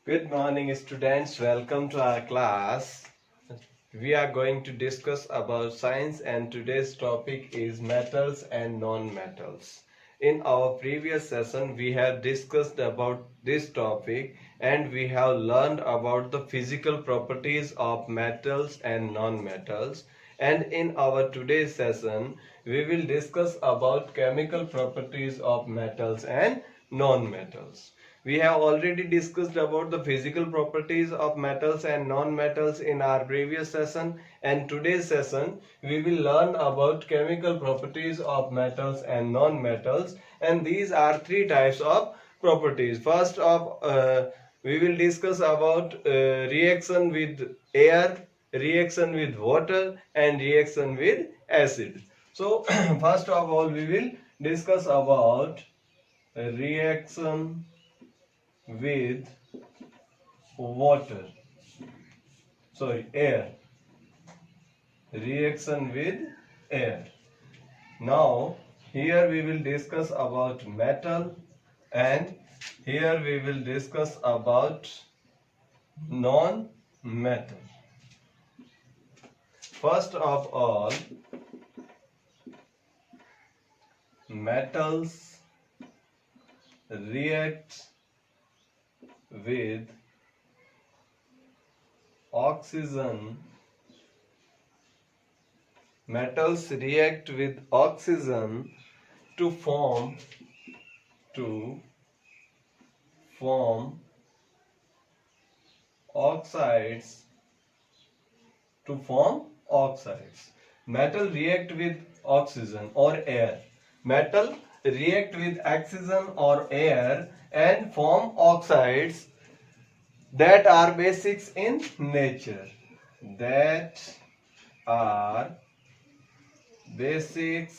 Good morning, students. Welcome to our class. We are going to discuss about science, and today's topic is metals and non-metals. In our previous session, we have discussed about this topic and we have learned about the physical properties of metals and non-metals. And in our today's session, we will discuss about chemical properties of metals and non-metals. We have already discussed about the physical properties of metals and non-metals in our previous session, and today's session we will learn about chemical properties of metals and non-metals, and these are three types of properties. First of we will discuss about reaction with air, reaction with water, and reaction with acid. So first of all we will discuss about reaction with water, air, reaction with air. Now here we will discuss about metal, and here we will discuss about non-metal. First of all, metals react with oxygen. Metals react with oxygen to form oxides. Metal react with oxygen or air. Metal react with oxygen or air and form oxides that are basics in nature. That are basic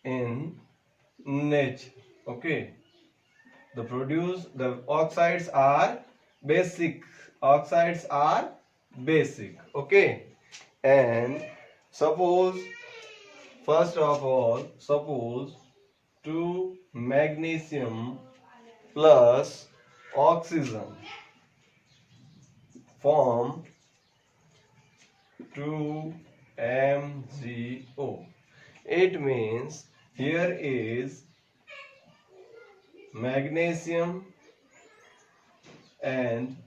in nature. Okay. The oxides are basic. Okay. And first of all, suppose 2 magnesium plus oxygen form 2MgO. It means here is magnesium and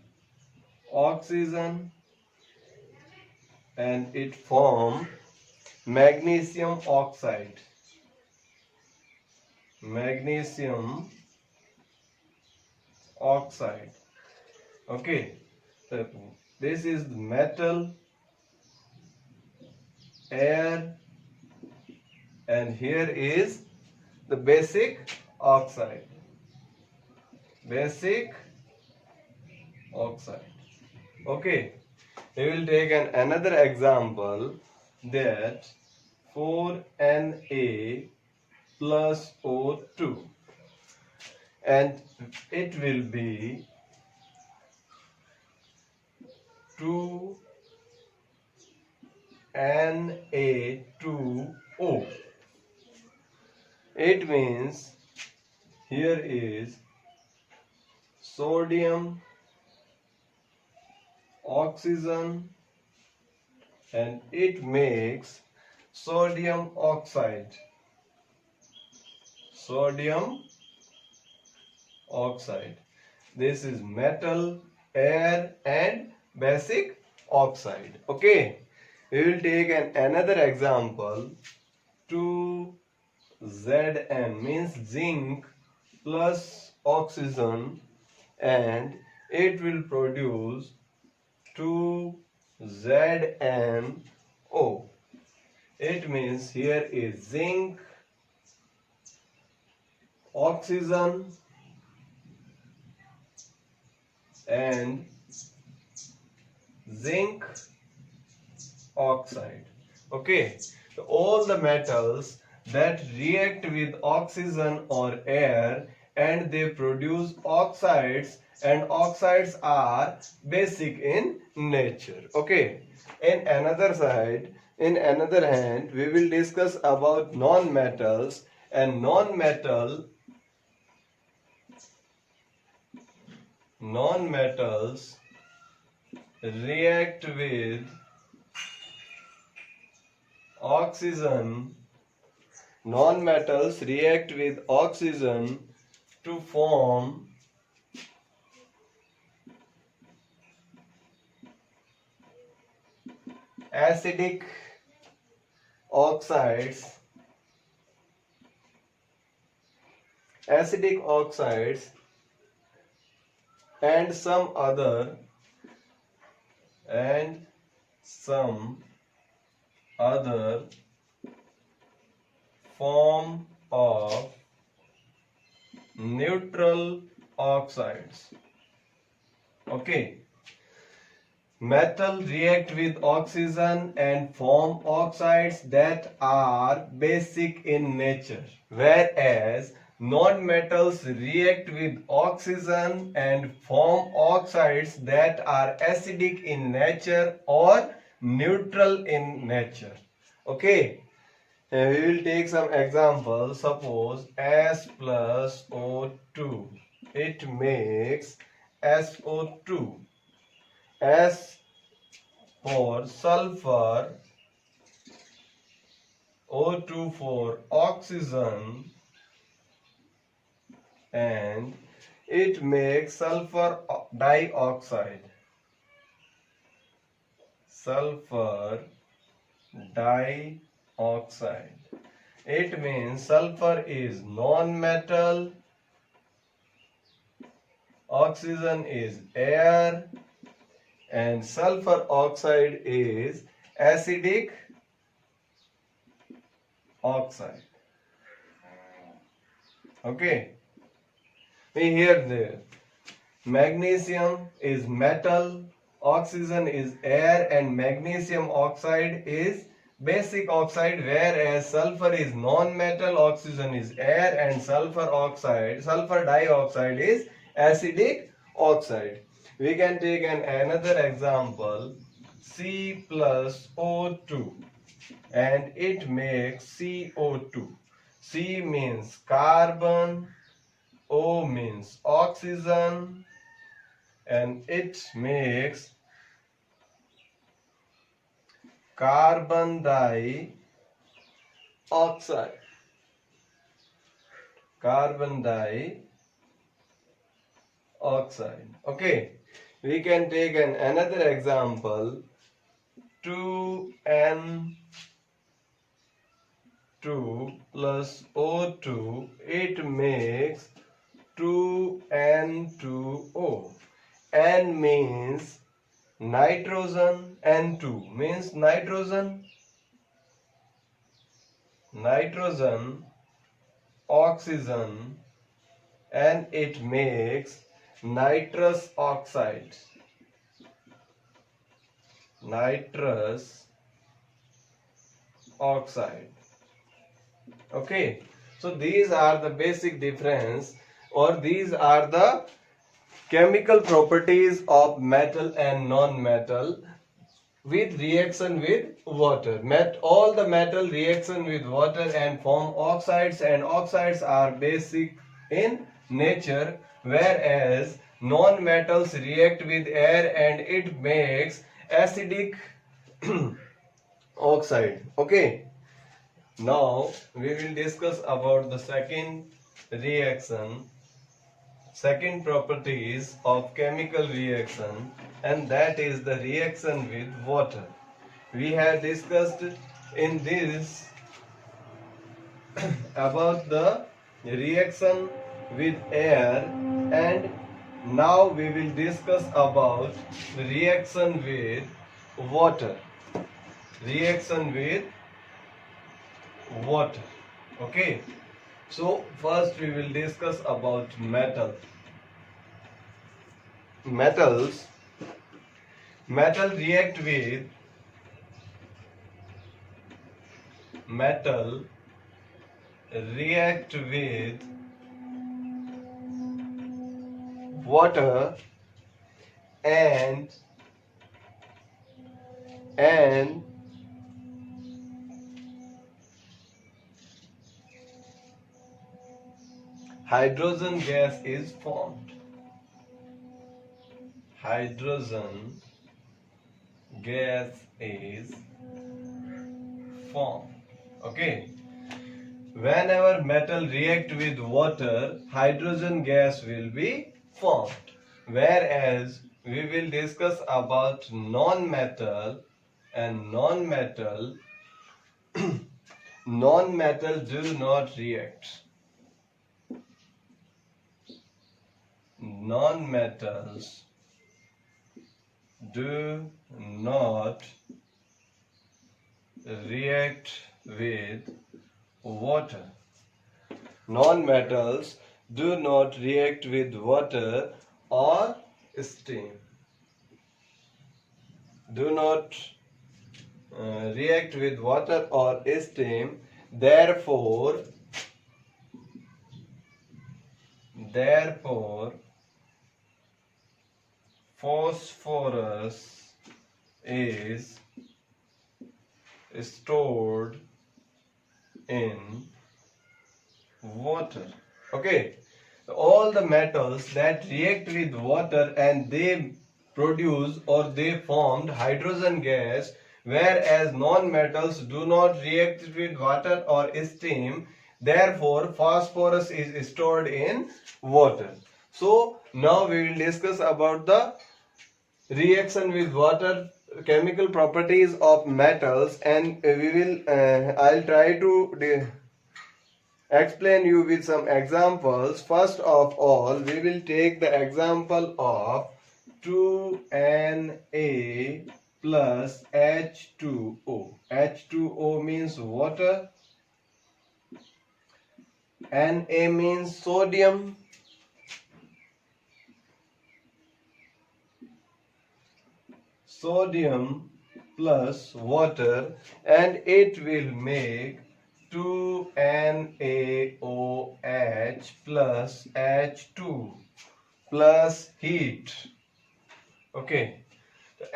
oxygen, and it form magnesium oxide. Okay, so this is metal, air, and here is the basic oxide. Okay, we will take another example, that 4Na plus O2, and it will be 2Na2O. It means here is sodium, oxygen, and it makes sodium oxide. This is metal, air, and basic oxide. Okay, we will take another example. 2Zn means zinc plus oxygen, and it will produce 2ZnO. It means here is zinc, oxygen, and zinc oxide. Okay, so all the metals that react with oxygen or air and they produce oxides, and oxides are basic in nature. Okay, in another hand, we will discuss about non-metals, and non-metal non-metals react with oxygen. Non-metals react with oxygen to form acidic oxides, and some other form of neutral oxides. Okay. Metal react with oxygen and form oxides that are basic in nature, whereas non-metals react with oxygen and form oxides that are acidic in nature or neutral in nature. Okay, we will take some examples. Suppose S plus O2, it makes SO2. S for sulfur, O2 for oxygen, and it makes sulfur dioxide. Sulfur dioxide. It means sulfur is non-metal, oxygen is air, and sulfur oxide is acidic oxide. Okay. We hear there. Magnesium is metal, oxygen is air, and magnesium oxide is basic oxide, whereas sulfur is non-metal, oxygen is air, and sulfur dioxide is acidic oxide. We can take another example, C plus O2, and it makes CO2. C means carbon, O means oxygen, and it makes carbon dioxide. Carbon dioxide. Okay, we can take another example, 2N2 plus O2, it makes 2N2O. N means nitrogen, N2 means nitrogen, oxygen, and it makes nitrous oxide. Okay, so these are the basic difference, or these are the chemical properties of metal and non-metal with reaction with water. All the metal reaction with water and form oxides, and oxides are basic in nature, whereas non-metals react with air and it makes acidic oxide. Okay, now we will discuss about the second properties of chemical reaction, and that is the reaction with water. We have discussed in this about the reaction with air, and now we will discuss about reaction with water. Okay, so first we will discuss about metals. Metal react with water and hydrogen gas is formed. hydrogen gas is formed. Okay. Whenever metal react with water, hydrogen gas will be formed. Whereas we will discuss about non-metal, and non-metal do not react. Non-metals do not react with water. Non-metals do not react with water or steam. Do not react with water or steam. Therefore, phosphorus is stored in water. Okay, all the metals that react with water and they produce or they formed hydrogen gas, whereas non-metals do not react with water or steam, therefore phosphorus is stored in water. So now we will discuss about the reaction with water, chemical properties of metals, and we will I'll try to explain you with some examples. First of all, we will take the example of 2Na plus H2O. H2O means water, Na means sodium, plus water, and it will make 2NaOH plus H2 plus heat. Okay,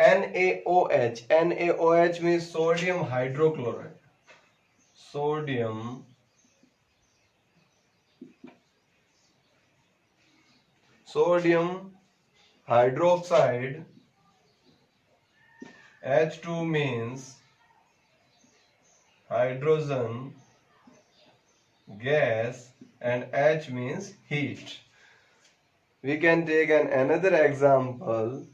NaOH means sodium hydrochloride. Sodium hydroxide. H2 means hydrogen gas, and H means heat. We can take another example,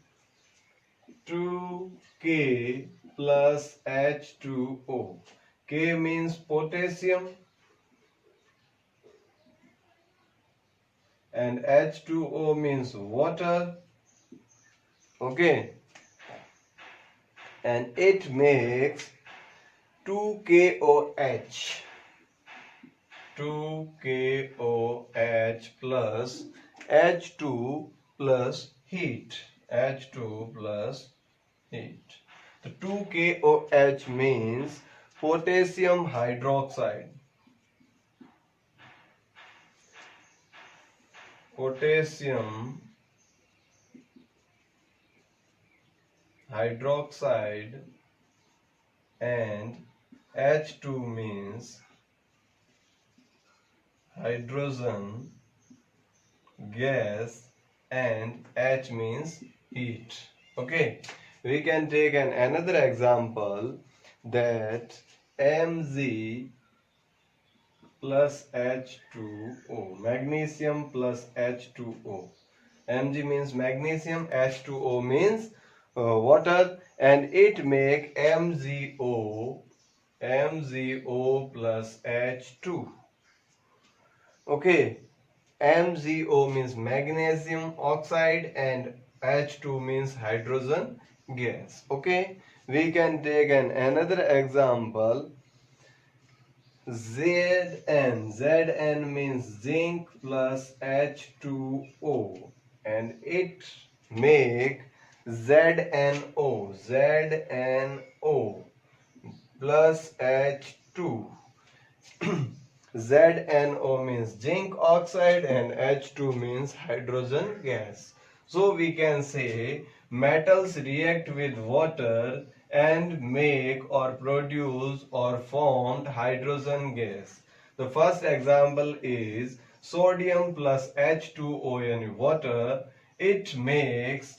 2K plus H2O. K means potassium and H2O means water. Okay, and it makes 2KOH. 2KOH plus H2 plus heat. H2 plus heat. The 2KOH means potassium hydroxide. Potassium hydroxide, and H2 means hydrogen gas, and H means heat. Okay, we can take another example, that Mg plus H2O, magnesium plus H2O. Mg means magnesium, H2O means water, and it make MgO plus H2. Okay, MgO means magnesium oxide and H2 means hydrogen gas. Okay, we can take another example, Zn means zinc plus H2O, and it make ZNO plus H2. ZNO means zinc oxide and H2 means hydrogen gas. So we can say metals react with water and make or produce or formed hydrogen gas. The first example is sodium plus H2O in water. It makes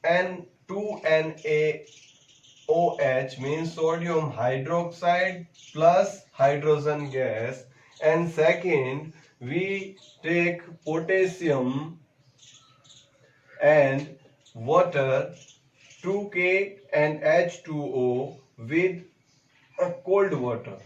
N2NaOH means sodium hydroxide plus hydrogen gas. And second, we take potassium and water 2K and H2O with cold water.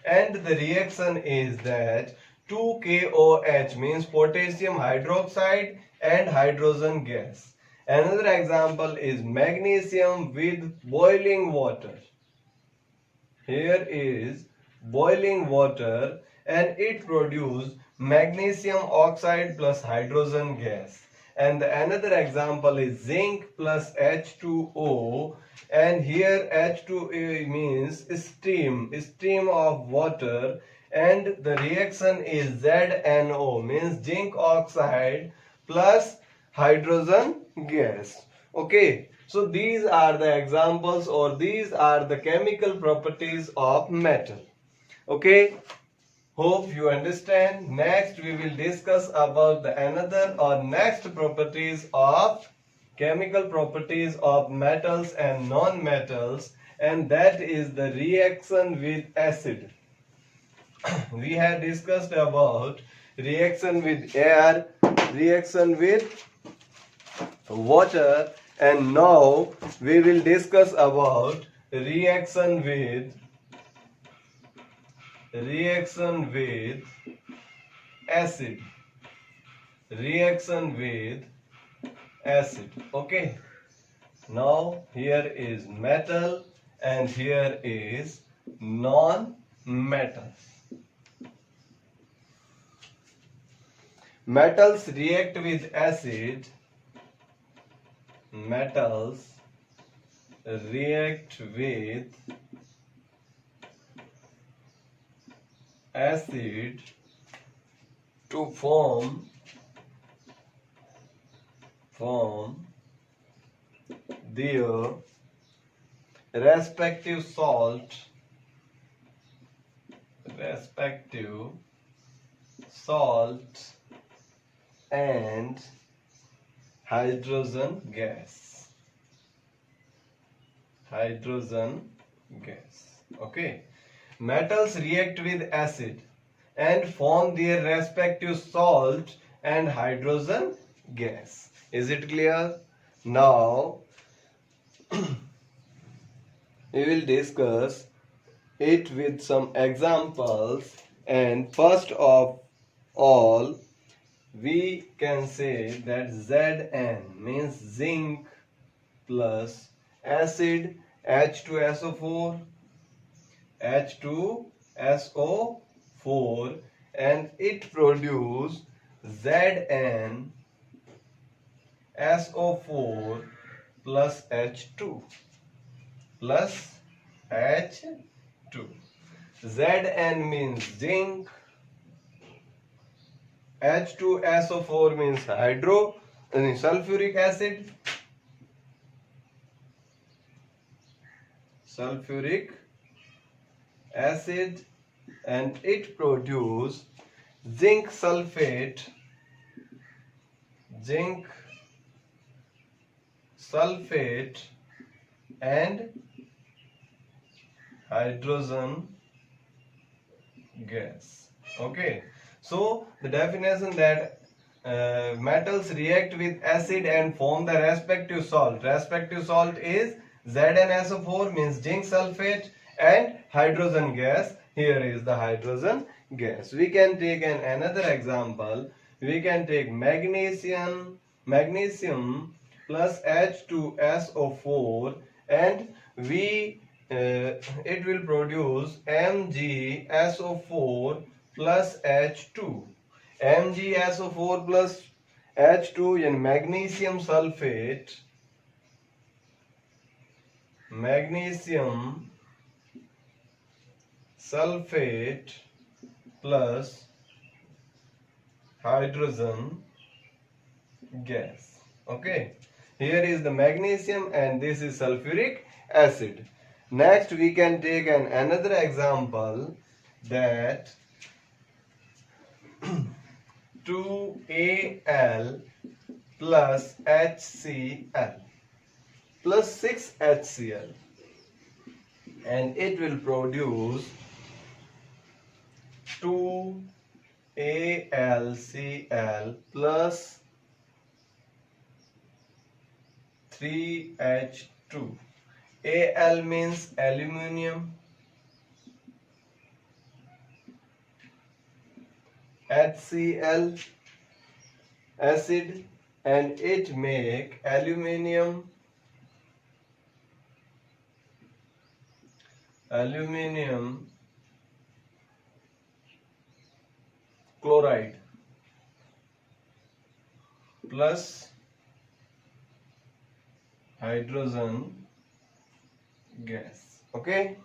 And the reaction is that 2KOH means potassium hydroxide and hydrogen gas. Another example is magnesium with boiling water. Here is boiling water and it produces magnesium oxide plus hydrogen gas. And another example is zinc plus H2O, and here H2O means steam of water, and the reaction is ZNO means zinc oxide plus hydrogen gas. Okay, so these are the examples, or these are the chemical properties of metal. Okay, hope you understand. Next we will discuss about the another or next properties of chemical properties of metals and non-metals, and that is the reaction with acid. We have discussed about reaction with air, reaction with water, and now we will discuss about reaction with acid. Okay, now here is metal and here is non-metals. Metals react with acid. Metals react with acid to form their respective salt and hydrogen gas. Okay, metals react with acid and form their respective salt and hydrogen gas. Is it clear? Now we will discuss it with some examples, and first of all we can say that Zn means zinc plus acid H2SO4, and it produces ZnSO4 plus H2. Zn means zinc, H2SO4 means sulfuric acid, and it produces zinc sulfate and hydrogen gas. Okay, so the definition that metals react with acid and form the respective salt. Respective salt is ZnSO4 means zinc sulfate and hydrogen gas. Here is the hydrogen gas. We can take another example. We can take magnesium plus H2SO4, and it will produce MgSO4 plus H2. MgSO4 plus H2 in magnesium sulfate plus hydrogen gas. Okay, here is the magnesium and this is sulfuric acid. Next we can take another example, that 2Al plus HCl plus 6 HCl, and it will produce 2 AlCl plus 3H2. Al means aluminium, HCl acid, and it make aluminium chloride plus hydrogen gas. Okay,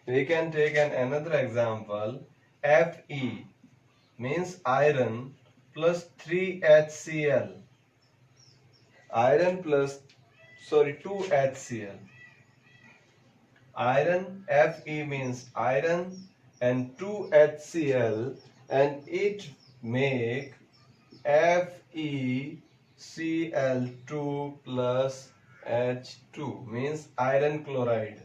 we can take another example. Fe means iron plus 3HCl, iron plus 2HCl. Iron, Fe means iron, and 2HCl, and it make FeCl2 plus H2 means iron chloride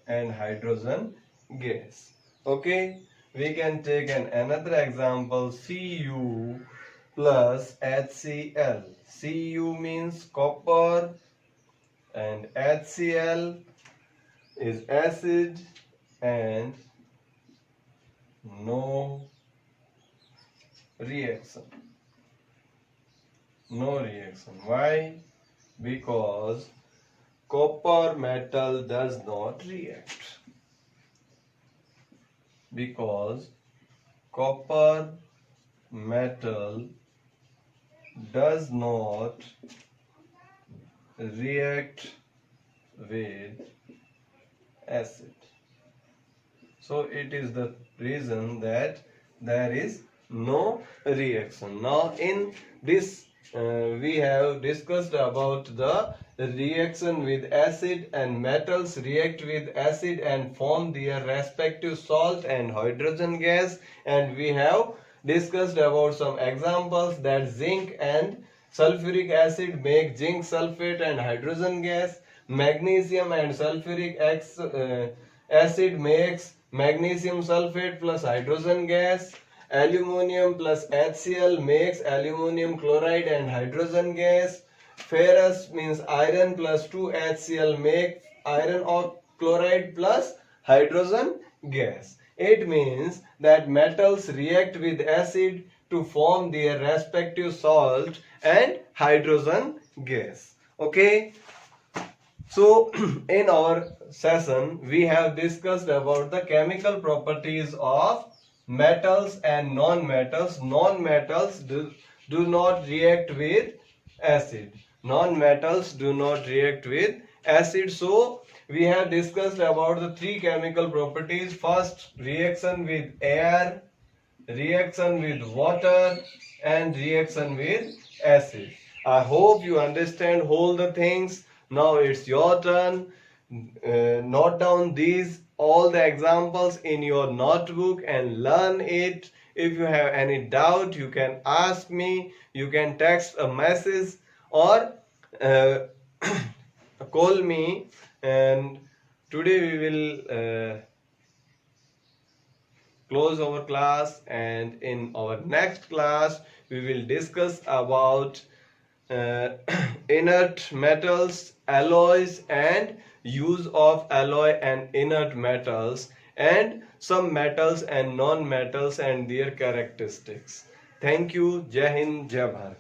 and hydrogen gas. Okay, we can take another example. Cu plus HCl. Cu means copper and HCl is acid and no reaction. Why? Because copper metal does not react. Because copper metal does not react with acid. So it is the reason that there is no reaction. Now in this we have discussed about the reaction with acid, and metals react with acid and form their respective salt and hydrogen gas, and we have discussed about some examples that zinc and sulfuric acid make zinc sulfate and hydrogen gas. Magnesium and sulfuric acid makes magnesium sulfate plus hydrogen gas. Aluminium plus HCl makes aluminium chloride and hydrogen gas. Ferrous means iron plus 2HCl make iron chloride plus hydrogen gas. It means that metals react with acid to form their respective salt and hydrogen gas. Okay. So in our session we have discussed about the chemical properties of metals and non-metals. Non-metals do not react with acid. Non-metals do not react with acid. So we have discussed about the three chemical properties. First, reaction with air, reaction with water, and reaction with acid. I hope you understand all the things. Now it's your turn. Note down all the examples in your notebook and learn it. If you have any doubt, you can ask me. You can text a message or call me. And today we will close our class, and in our next class we will discuss about inert metals, alloys, and use of alloy and inert metals, and some metals and non-metals and their characteristics. Thank you. Jai Hind, Jai Bharat.